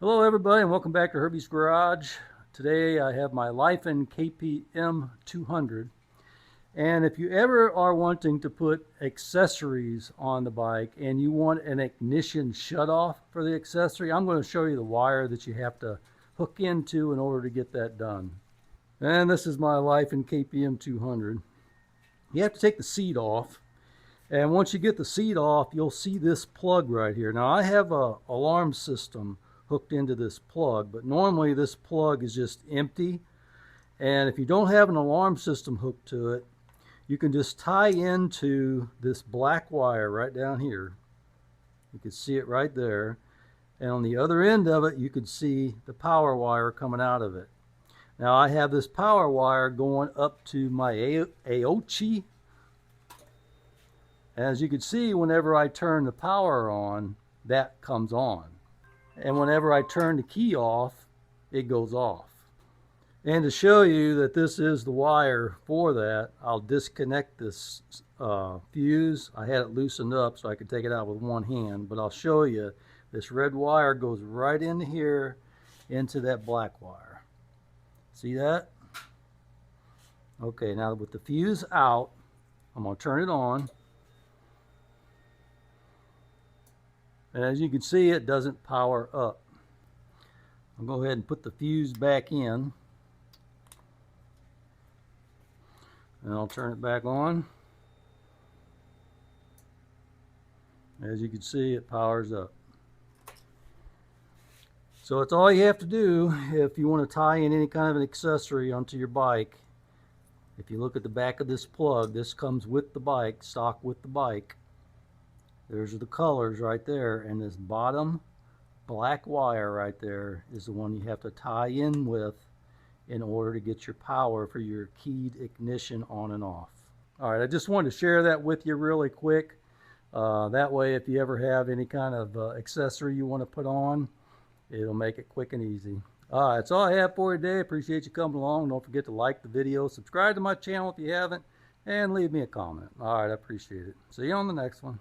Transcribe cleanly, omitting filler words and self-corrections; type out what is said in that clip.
Hello everybody and welcome back to Herbies Garage. Today I have my Lifan KPM 200, and if you ever are wanting to put accessories on the bike and you want an ignition shutoff for the accessory, I'm going to show you the wire that you have to hook into in order to get that done. And this is my Lifan KPM 200. You have to take the seat off, and once you get the seat off you'll see this plug right here. Now I have a alarm system hooked into this plug, but normally this plug is just empty, and if you don't have an alarm system hooked to it, you can just tie into this black wire right down here. You can see it right there, and on the other end of it you can see the power wire coming out of it. Now I have this power wire going up to my AOCI. As you can see, whenever I turn the power on, that comes on. And whenever I turn the key off, it goes off. And to show you that this is the wire for that, I'll disconnect this fuse. I had it loosened up so I could take it out with one hand, but I'll show you this red wire goes right in here into that black wire. See that? Okay, now with the fuse out, I'm going to turn it on. And as you can see, it doesn't power up. I'll go ahead and put the fuse back in. And I'll turn it back on. As you can see, it powers up. So it's all you have to do if you want to tie in any kind of an accessory onto your bike. If you look at the back of this plug, this comes with the bike, stock with the bike. There's the colors right there, and this bottom black wire right there is the one you have to tie in with in order to get your power for your keyed ignition on and off. Alright, I just wanted to share that with you really quick. That way if you ever have any kind of accessory you want to put on, it'll make it quick and easy. Alright, that's all I have for you today. Appreciate you coming along. Don't forget to like the video, subscribe to my channel if you haven't, and leave me a comment. Alright, I appreciate it. See you on the next one.